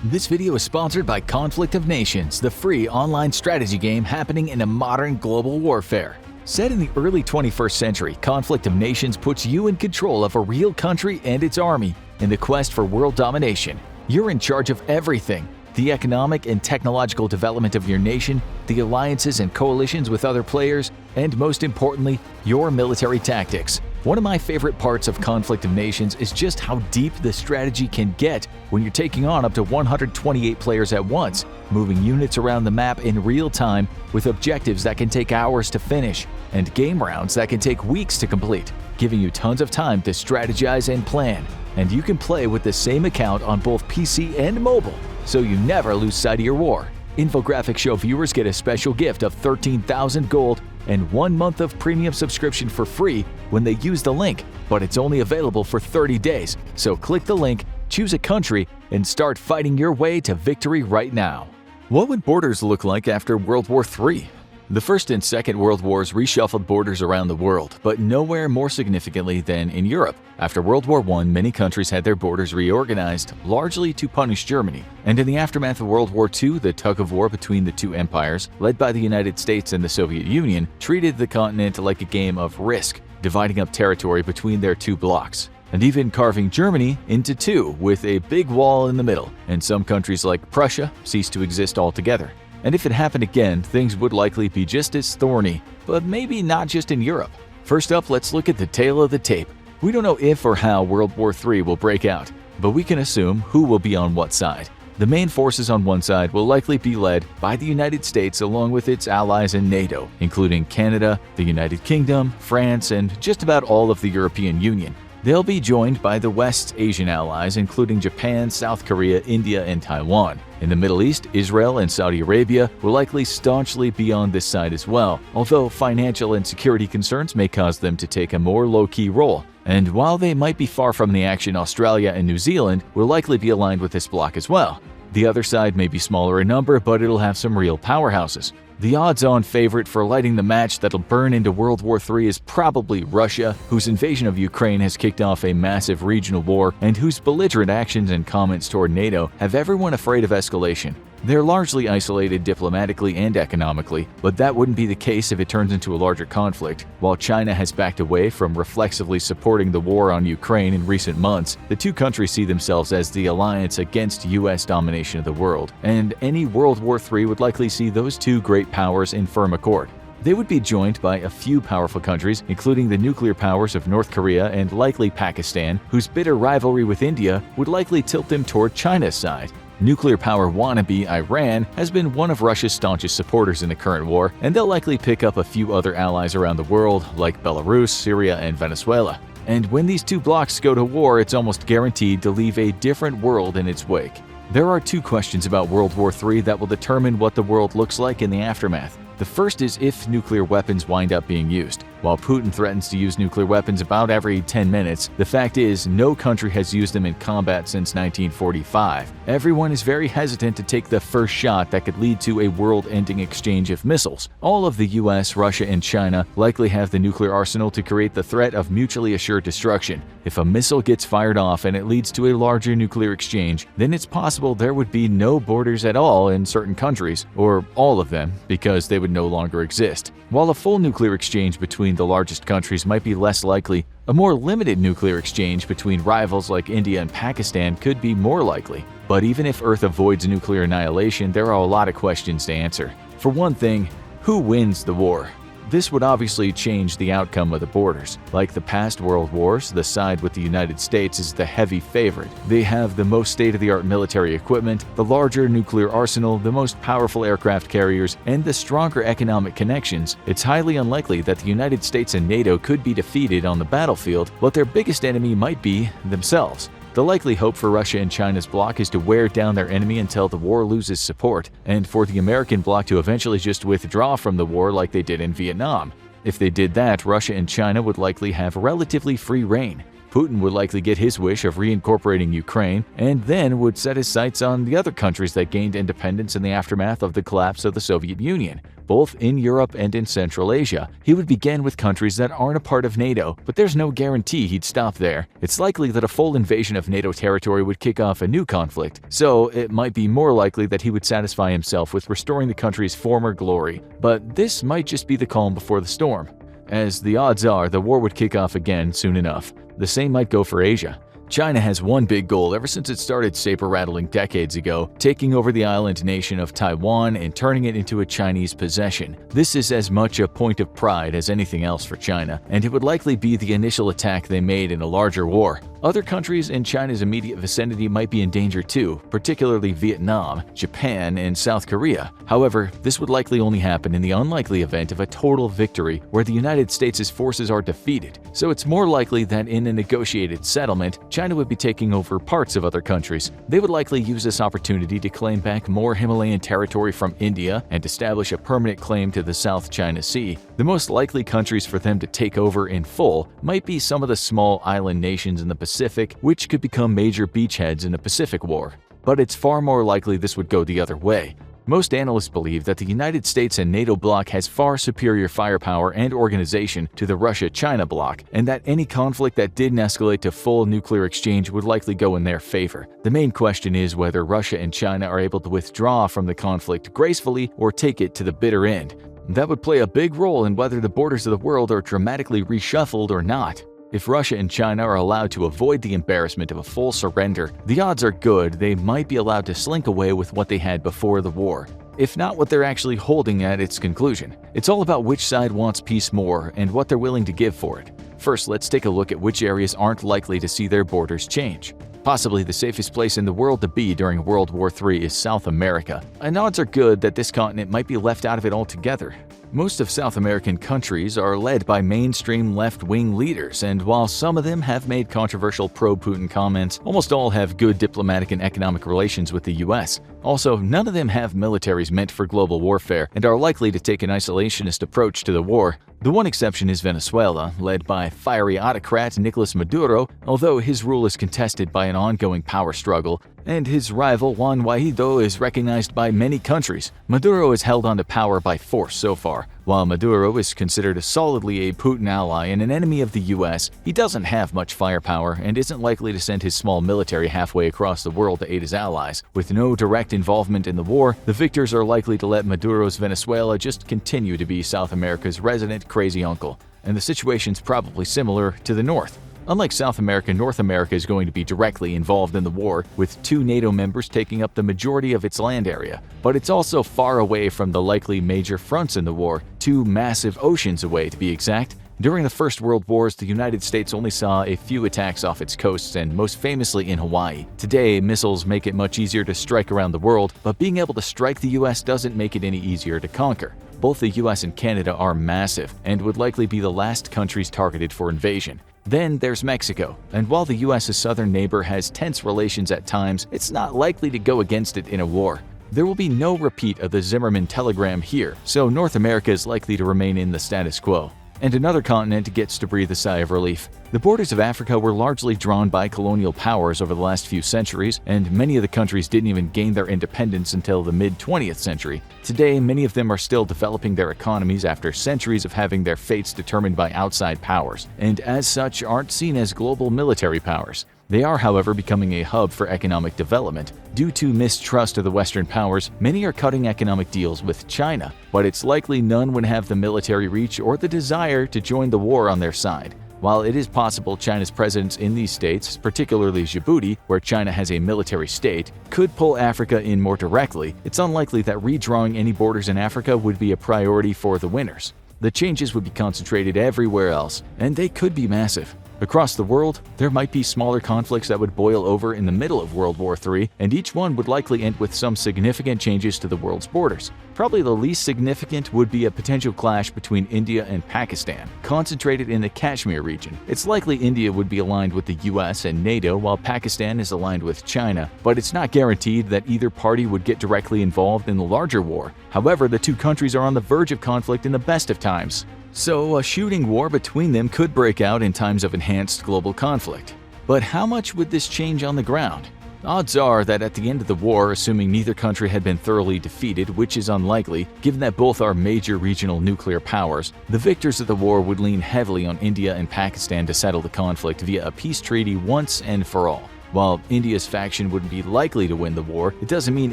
This video is sponsored by Conflict of Nations, the free online strategy game happening in a modern global warfare. Set in the early 21st century, Conflict of Nations puts you in control of a real country and its army in the quest for world domination. You're in charge of everything: the economic and technological development of your nation, the alliances and coalitions with other players, and most importantly, your military tactics. One of my favorite parts of Conflict of Nations is just how deep the strategy can get when you're taking on up to 128 players at once, moving units around the map in real time with objectives that can take hours to finish, and game rounds that can take weeks to complete, giving you tons of time to strategize and plan. And you can play with the same account on both PC and mobile, so you never lose sight of your war. Infographics show viewers get a special gift of 13,000 gold and 1 month of premium subscription for free when they use the link, but it's only available for 30 days. So click the link, choose a country, and start fighting your way to victory right now. What would borders look like after World War III? The First and Second World Wars reshuffled borders around the world, but nowhere more significantly than in Europe. After World War I, many countries had their borders reorganized, largely to punish Germany. And in the aftermath of World War II, the tug-of-war between the two empires, led by the United States and the Soviet Union, treated the continent like a game of Risk, dividing up territory between their two blocks, and even carving Germany into two with a big wall in the middle. And some countries like Prussia ceased to exist altogether. And if it happened again, things would likely be just as thorny, but maybe not just in Europe. First up, let's look at the tail of the tape. We don't know if or how World War III will break out, but we can assume who will be on what side. The main forces on one side will likely be led by the United States along with its allies in NATO, including Canada, the United Kingdom, France, and just about all of the European Union. They'll be joined by the West Asian allies, including Japan, South Korea, India, and Taiwan. In the Middle East, Israel and Saudi Arabia will likely staunchly be on this side as well, although financial and security concerns may cause them to take a more low-key role. And while they might be far from the action, Australia and New Zealand will likely be aligned with this bloc as well. The other side may be smaller in number, but it'll have some real powerhouses. The odds-on favorite for lighting the match that'll burn into World War III is probably Russia, whose invasion of Ukraine has kicked off a massive regional war and whose belligerent actions and comments toward NATO have everyone afraid of escalation. They're largely isolated diplomatically and economically, but that wouldn't be the case if it turns into a larger conflict. While China has backed away from reflexively supporting the war on Ukraine in recent months, the two countries see themselves as the alliance against U.S. domination of the world, and any World War III would likely see those two great powers in firm accord. They would be joined by a few powerful countries, including the nuclear powers of North Korea and likely Pakistan, whose bitter rivalry with India would likely tilt them toward China's side. Nuclear power wannabe Iran has been one of Russia's staunchest supporters in the current war, and they'll likely pick up a few other allies around the world, like Belarus, Syria, and Venezuela. And when these two blocs go to war, it's almost guaranteed to leave a different world in its wake. There are two questions about World War III that will determine what the world looks like in the aftermath. The first is if nuclear weapons wind up being used. While Putin threatens to use nuclear weapons about every 10 minutes, the fact is no country has used them in combat since 1945. Everyone is very hesitant to take the first shot that could lead to a world-ending exchange of missiles. All of the US, Russia, and China likely have the nuclear arsenal to create the threat of mutually assured destruction. If a missile gets fired off and it leads to a larger nuclear exchange, then it's possible there would be no borders at all in certain countries, or all of them, because they would no longer exist. While a full nuclear exchange between the largest countries might be less likely, a more limited nuclear exchange between rivals like India and Pakistan could be more likely. But even if Earth avoids nuclear annihilation, there are a lot of questions to answer. For one thing, who wins the war? This would obviously change the outcome of the borders. Like the past world wars, the side with the United States is the heavy favorite. They have the most state-of-the-art military equipment, the larger nuclear arsenal, the most powerful aircraft carriers, and the stronger economic connections. It's highly unlikely that the United States and NATO could be defeated on the battlefield, but their biggest enemy might be themselves. The likely hope for Russia and China's bloc is to wear down their enemy until the war loses support, and for the American bloc to eventually just withdraw from the war like they did in Vietnam. If they did that, Russia and China would likely have relatively free reign. Putin would likely get his wish of reincorporating Ukraine and then would set his sights on the other countries that gained independence in the aftermath of the collapse of the Soviet Union, both in Europe and in Central Asia. He would begin with countries that aren't a part of NATO, but there's no guarantee he'd stop there. It's likely that a full invasion of NATO territory would kick off a new conflict, so it might be more likely that he would satisfy himself with restoring the country's former glory. But this might just be the calm before the storm, as the odds are the war would kick off again soon enough. The same might go for Asia. China has one big goal ever since it started saber-rattling decades ago, taking over the island nation of Taiwan and turning it into a Chinese possession. This is as much a point of pride as anything else for China, and it would likely be the initial attack they made in a larger war. Other countries in China's immediate vicinity might be in danger too, particularly Vietnam, Japan, and South Korea. However, this would likely only happen in the unlikely event of a total victory where the United States' forces are defeated, so it's more likely that in a negotiated settlement, China would be taking over parts of other countries. They would likely use this opportunity to claim back more Himalayan territory from India and establish a permanent claim to the South China Sea. The most likely countries for them to take over in full might be some of the small island nations in the Pacific, which could become major beachheads in the Pacific War. But it's far more likely this would go the other way. Most analysts believe that the United States and NATO bloc has far superior firepower and organization to the Russia-China bloc, and that any conflict that didn't escalate to full nuclear exchange would likely go in their favor. The main question is whether Russia and China are able to withdraw from the conflict gracefully or take it to the bitter end. That would play a big role in whether the borders of the world are dramatically reshuffled or not. If Russia and China are allowed to avoid the embarrassment of a full surrender, the odds are good they might be allowed to slink away with what they had before the war, if not what they're actually holding at its conclusion. It's all about which side wants peace more and what they're willing to give for it. First, let's take a look at which areas aren't likely to see their borders change. Possibly the safest place in the world to be during World War III is South America, and odds are good that this continent might be left out of it altogether. Most of South American countries are led by mainstream left-wing leaders, and while some of them have made controversial pro-Putin comments, almost all have good diplomatic and economic relations with the US. Also, none of them have militaries meant for global warfare and are likely to take an isolationist approach to the war. The one exception is Venezuela, led by fiery autocrat Nicolás Maduro, although his rule is contested by an ongoing power struggle, and his rival Juan Guaidó is recognized by many countries. Maduro is held onto power by force so far. While Maduro is considered solidly a Putin ally and an enemy of the US, he doesn't have much firepower and isn't likely to send his small military halfway across the world to aid his allies. With no direct involvement in the war, the victors are likely to let Maduro's Venezuela just continue to be South America's resident crazy uncle. And the situation's probably similar to the North. Unlike South America, North America is going to be directly involved in the war, with 2 NATO members taking up the majority of its land area. But it's also far away from the likely major fronts in the war, 2 massive oceans away to be exact. During the First World Wars, the United States only saw a few attacks off its coasts, and most famously in Hawaii. Today, missiles make it much easier to strike around the world, but being able to strike the US doesn't make it any easier to conquer. Both the US and Canada are massive, and would likely be the last countries targeted for invasion. Then there's Mexico, and while the US's southern neighbor has tense relations at times, it's not likely to go against it in a war. There will be no repeat of the Zimmerman telegram here, so North America is likely to remain in the status quo. And another continent gets to breathe a sigh of relief. The borders of Africa were largely drawn by colonial powers over the last few centuries, and many of the countries didn't even gain their independence until the mid-20th century. Today, many of them are still developing their economies after centuries of having their fates determined by outside powers, and as such aren't seen as global military powers. They are, however, becoming a hub for economic development. Due to mistrust of the Western powers, many are cutting economic deals with China, but it's likely none would have the military reach or the desire to join the war on their side. While it is possible China's presence in these states, particularly Djibouti, where China has a military state, could pull Africa in more directly, it's unlikely that redrawing any borders in Africa would be a priority for the winners. The changes would be concentrated everywhere else, and they could be massive. Across the world, there might be smaller conflicts that would boil over in the middle of World War III, and each one would likely end with some significant changes to the world's borders. Probably the least significant would be a potential clash between India and Pakistan, concentrated in the Kashmir region. It's likely India would be aligned with the US and NATO, while Pakistan is aligned with China, but it's not guaranteed that either party would get directly involved in the larger war. However, the 2 countries are on the verge of conflict in the best of times. So a shooting war between them could break out in times of enhanced global conflict. But how much would this change on the ground? Odds are that at the end of the war, assuming neither country had been thoroughly defeated, which is unlikely, given that both are major regional nuclear powers, the victors of the war would lean heavily on India and Pakistan to settle the conflict via a peace treaty once and for all. While India's faction wouldn't be likely to win the war, it doesn't mean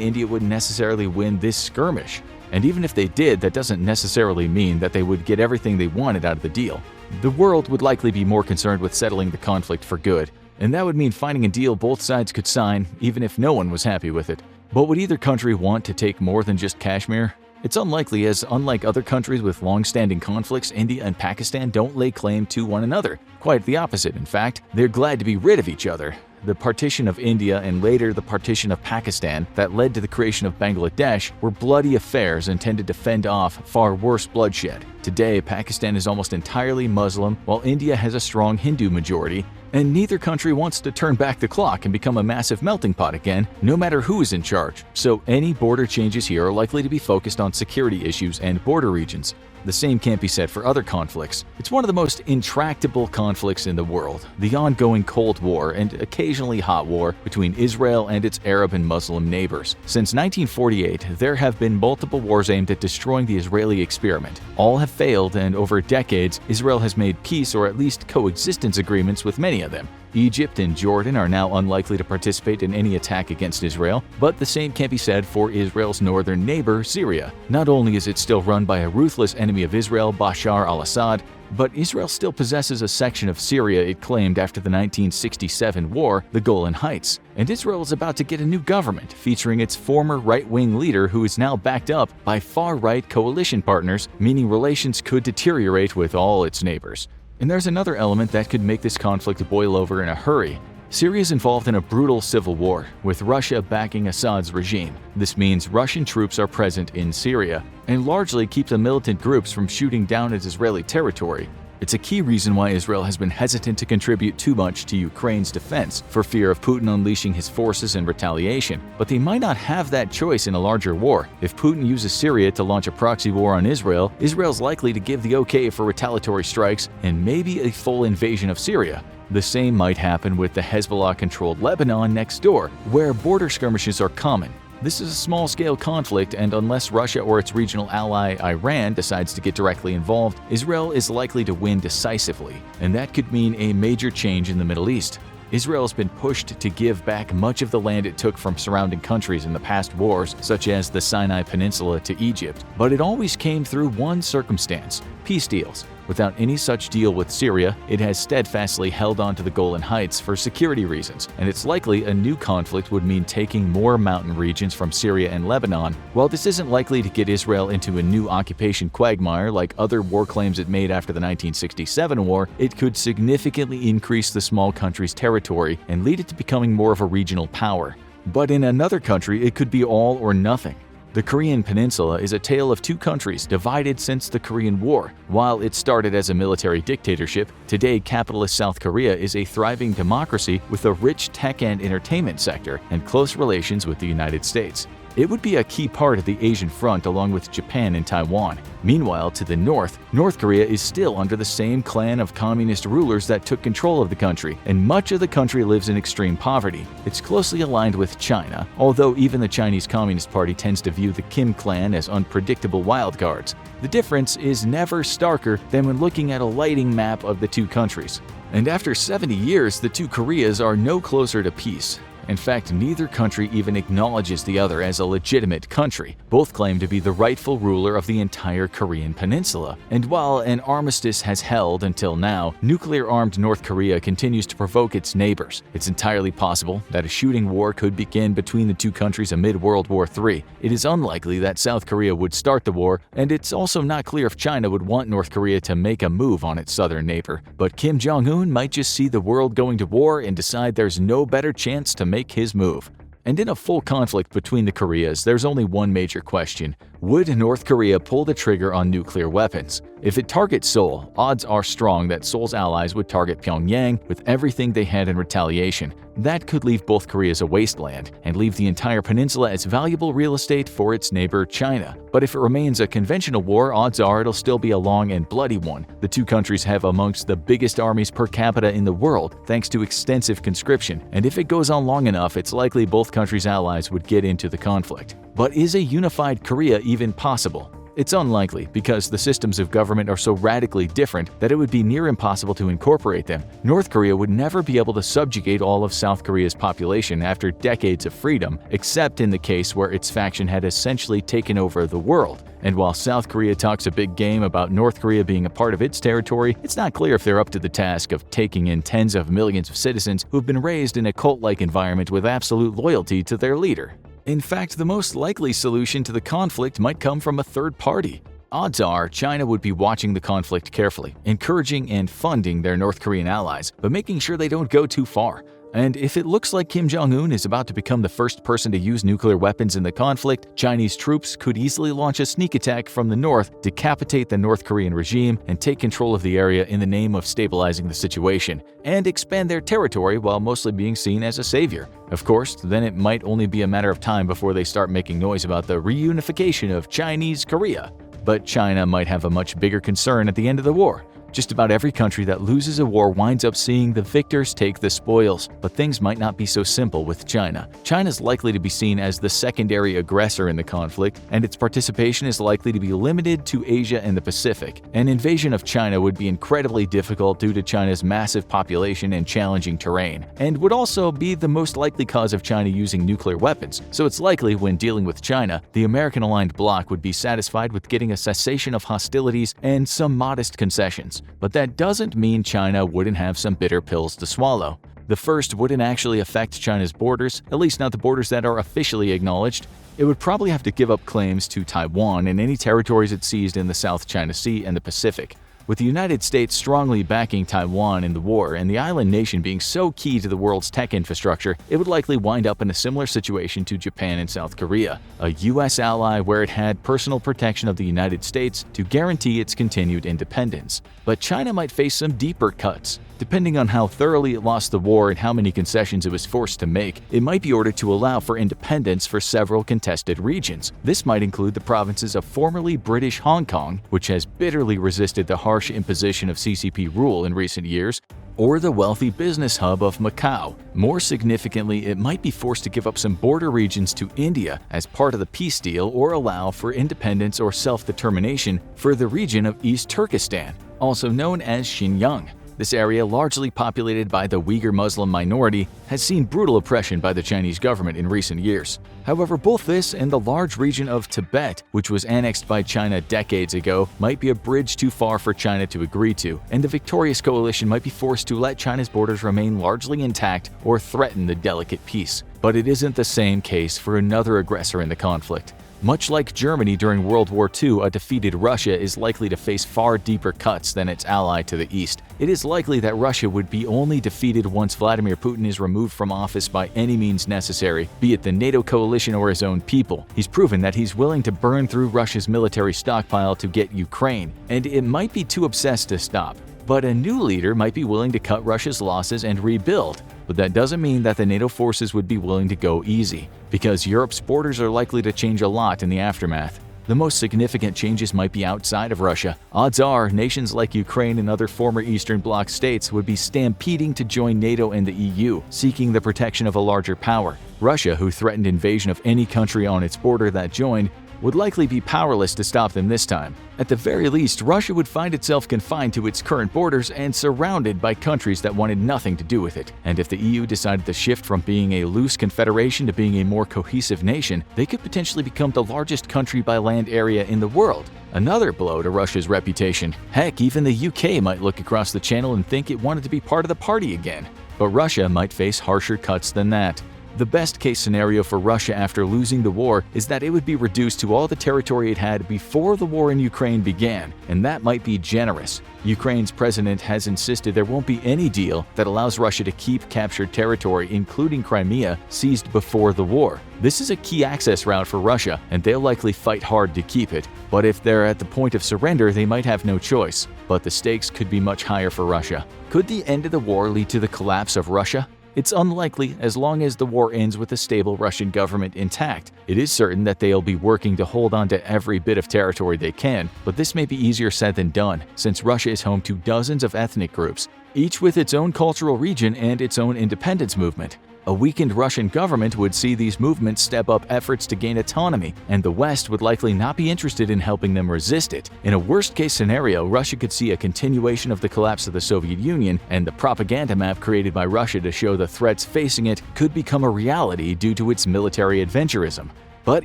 India would necessarily win this skirmish. And even if they did, that doesn't necessarily mean that they would get everything they wanted out of the deal. The world would likely be more concerned with settling the conflict for good, and that would mean finding a deal both sides could sign, even if no one was happy with it. But would either country want to take more than just Kashmir? It's unlikely, as unlike other countries with long-standing conflicts, India and Pakistan don't lay claim to one another. Quite the opposite, in fact. They're glad to be rid of each other. The partition of India and later the partition of Pakistan that led to the creation of Bangladesh were bloody affairs intended to fend off far worse bloodshed. Today, Pakistan is almost entirely Muslim, while India has a strong Hindu majority, and neither country wants to turn back the clock and become a massive melting pot again, no matter who is in charge. So any border changes here are likely to be focused on security issues and border regions. The same can't be said for other conflicts. It's one of the most intractable conflicts in the world, the ongoing Cold War and occasionally hot war between Israel and its Arab and Muslim neighbors. Since 1948, there have been multiple wars aimed at destroying the Israeli experiment. All have failed, and over decades, Israel has made peace or at least coexistence agreements with many of them. Egypt and Jordan are now unlikely to participate in any attack against Israel, but the same can't be said for Israel's northern neighbor, Syria. Not only is it still run by a ruthless enemy of Israel, Bashar al-Assad, but Israel still possesses a section of Syria it claimed after the 1967 war, the Golan Heights. And Israel is about to get a new government featuring its former right-wing leader who is now backed up by far-right coalition partners, meaning relations could deteriorate with all its neighbors. And there's another element that could make this conflict boil over in a hurry. Syria is involved in a brutal civil war, with Russia backing Assad's regime. This means Russian troops are present in Syria, and largely keep the militant groups from shooting down at Israeli territory. It's a key reason why Israel has been hesitant to contribute too much to Ukraine's defense, for fear of Putin unleashing his forces in retaliation. But they might not have that choice in a larger war. If Putin uses Syria to launch a proxy war on Israel, Israel's likely to give the okay for retaliatory strikes and maybe a full invasion of Syria. The same might happen with the Hezbollah-controlled Lebanon next door, where border skirmishes are common. This is a small-scale conflict, and unless Russia or its regional ally Iran decides to get directly involved, Israel is likely to win decisively, and that could mean a major change in the Middle East. Israel has been pushed to give back much of the land it took from surrounding countries in the past wars, such as the Sinai Peninsula, to Egypt, but it always came through one circumstance: peace deals. Without any such deal with Syria, it has steadfastly held on to the Golan Heights for security reasons, and it's likely a new conflict would mean taking more mountain regions from Syria and Lebanon. While this isn't likely to get Israel into a new occupation quagmire like other war claims it made after the 1967 war, it could significantly increase the small country's territory and lead it to becoming more of a regional power. But in another country, it could be all or nothing. The Korean Peninsula is a tale of two countries divided since the Korean War. While it started as a military dictatorship, today capitalist South Korea is a thriving democracy with a rich tech and entertainment sector and close relations with the United States. It would be a key part of the Asian front along with Japan and Taiwan. Meanwhile, to the north, North Korea is still under the same clan of communist rulers that took control of the country, and much of the country lives in extreme poverty. It's closely aligned with China, although even the Chinese Communist Party tends to view the Kim clan as unpredictable wildcards. The difference is never starker than when looking at a lighting map of the two countries. And after 70 years, the two Koreas are no closer to peace. In fact, neither country even acknowledges the other as a legitimate country. Both claim to be the rightful ruler of the entire Korean peninsula. And while an armistice has held until now, nuclear-armed North Korea continues to provoke its neighbors. It's entirely possible that a shooting war could begin between the two countries amid World War III. It is unlikely that South Korea would start the war, and it's also not clear if China would want North Korea to make a move on its southern neighbor. But Kim Jong-un might just see the world going to war and decide there's no better chance to make his move. And in a full conflict between the Koreas, there's only one major question: Would North Korea pull the trigger on nuclear weapons? If it targets Seoul, odds are strong that Seoul's allies would target Pyongyang with everything they had in retaliation. That could leave both Koreas a wasteland and leave the entire peninsula as valuable real estate for its neighbor China. But if it remains a conventional war, odds are it'll still be a long and bloody one. The two countries have amongst the biggest armies per capita in the world thanks to extensive conscription, and if it goes on long enough, it's likely both countries' allies would get into the conflict. But is a unified Korea even possible? It's unlikely because the systems of government are so radically different that it would be near impossible to incorporate them. North Korea would never be able to subjugate all of South Korea's population after decades of freedom, except in the case where its faction had essentially taken over the world. And while South Korea talks a big game about North Korea being a part of its territory, it's not clear if they're up to the task of taking in tens of millions of citizens who've been raised in a cult-like environment with absolute loyalty to their leader. In fact, the most likely solution to the conflict might come from a third party. Odds are China would be watching the conflict carefully, encouraging and funding their North Korean allies, but making sure they don't go too far. And if it looks like Kim Jong-un is about to become the first person to use nuclear weapons in the conflict, Chinese troops could easily launch a sneak attack from the north, decapitate the North Korean regime, and take control of the area in the name of stabilizing the situation, and expand their territory while mostly being seen as a savior. Of course, then it might only be a matter of time before they start making noise about the reunification of Chinese Korea. But China might have a much bigger concern at the end of the war. Just about every country that loses a war winds up seeing the victors take the spoils, but things might not be so simple with China. China's likely to be seen as the secondary aggressor in the conflict, and its participation is likely to be limited to Asia and the Pacific. An invasion of China would be incredibly difficult due to China's massive population and challenging terrain, and would also be the most likely cause of China using nuclear weapons. So it's likely when dealing with China, the American-aligned bloc would be satisfied with getting a cessation of hostilities and some modest concessions. But that doesn't mean China wouldn't have some bitter pills to swallow. The first wouldn't actually affect China's borders, at least not the borders that are officially acknowledged. It would probably have to give up claims to Taiwan and any territories it seized in the South China Sea and the Pacific. With the United States strongly backing Taiwan in the war and the island nation being so key to the world's tech infrastructure, it would likely wind up in a similar situation to Japan and South Korea, a U.S. ally where it had personal protection of the United States to guarantee its continued independence. But China might face some deeper cuts. Depending on how thoroughly it lost the war and how many concessions it was forced to make, it might be ordered to allow for independence for several contested regions. This might include the provinces of formerly British Hong Kong, which has bitterly resisted the harsh imposition of CCP rule in recent years, or the wealthy business hub of Macau. More significantly, it might be forced to give up some border regions to India as part of the peace deal or allow for independence or self-determination for the region of East Turkestan, also known as Xinjiang. This area, largely populated by the Uyghur Muslim minority, has seen brutal oppression by the Chinese government in recent years. However, both this and the large region of Tibet, which was annexed by China decades ago, might be a bridge too far for China to agree to, and the victorious coalition might be forced to let China's borders remain largely intact or threaten the delicate peace. But it isn't the same case for another aggressor in the conflict. Much like Germany during World War II, a defeated Russia is likely to face far deeper cuts than its ally to the east. It is likely that Russia would be only defeated once Vladimir Putin is removed from office by any means necessary, be it the NATO coalition or his own people. He's proven that he's willing to burn through Russia's military stockpile to get Ukraine, and it might be too obsessed to stop. But a new leader might be willing to cut Russia's losses and rebuild. But that doesn't mean that the NATO forces would be willing to go easy, because Europe's borders are likely to change a lot in the aftermath. The most significant changes might be outside of Russia. Odds are, nations like Ukraine and other former Eastern Bloc states would be stampeding to join NATO and the EU, seeking the protection of a larger power. Russia, who threatened invasion of any country on its border that joined, would likely be powerless to stop them this time. At the very least, Russia would find itself confined to its current borders and surrounded by countries that wanted nothing to do with it. And if the EU decided to shift from being a loose confederation to being a more cohesive nation, they could potentially become the largest country by land area in the world. Another blow to Russia's reputation. Heck, even the UK might look across the channel and think it wanted to be part of the party again. But Russia might face harsher cuts than that. The best-case scenario for Russia after losing the war is that it would be reduced to all the territory it had before the war in Ukraine began, and that might be generous. Ukraine's president has insisted there won't be any deal that allows Russia to keep captured territory, including Crimea, seized before the war. This is a key access route for Russia, and they'll likely fight hard to keep it. But if they're at the point of surrender, they might have no choice. But the stakes could be much higher for Russia. Could the end of the war lead to the collapse of Russia? It's unlikely as long as the war ends with a stable Russian government intact. It is certain that they'll be working to hold on to every bit of territory they can, but this may be easier said than done, since Russia is home to dozens of ethnic groups, each with its own cultural region and its own independence movement. A weakened Russian government would see these movements step up efforts to gain autonomy, and the West would likely not be interested in helping them resist it. In a worst-case scenario, Russia could see a continuation of the collapse of the Soviet Union, and the propaganda map created by Russia to show the threats facing it could become a reality due to its military adventurism. But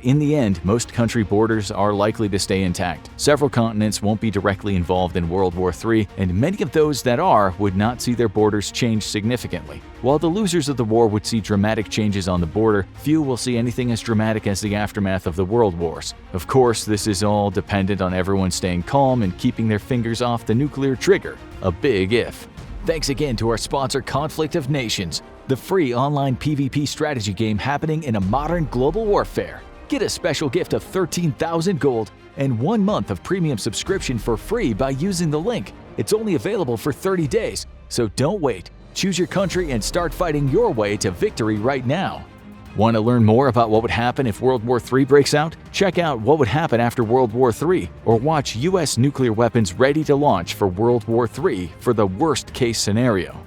in the end, most country borders are likely to stay intact. Several continents won't be directly involved in World War III, and many of those that are would not see their borders change significantly. While the losers of the war would see dramatic changes on the border, few will see anything as dramatic as the aftermath of the world wars. Of course, this is all dependent on everyone staying calm and keeping their fingers off the nuclear trigger. A big if. Thanks again to our sponsor, Conflict of Nations, the free online PvP strategy game happening in a modern global warfare. Get a special gift of 13,000 gold and 1 month of premium subscription for free by using the link. It's only available for 30 days, so don't wait. Choose your country and start fighting your way to victory right now. Want to learn more about what would happen if World War III breaks out? Check out What Would Happen After World War III, or watch U.S. nuclear weapons ready to launch for World War III for the worst-case scenario.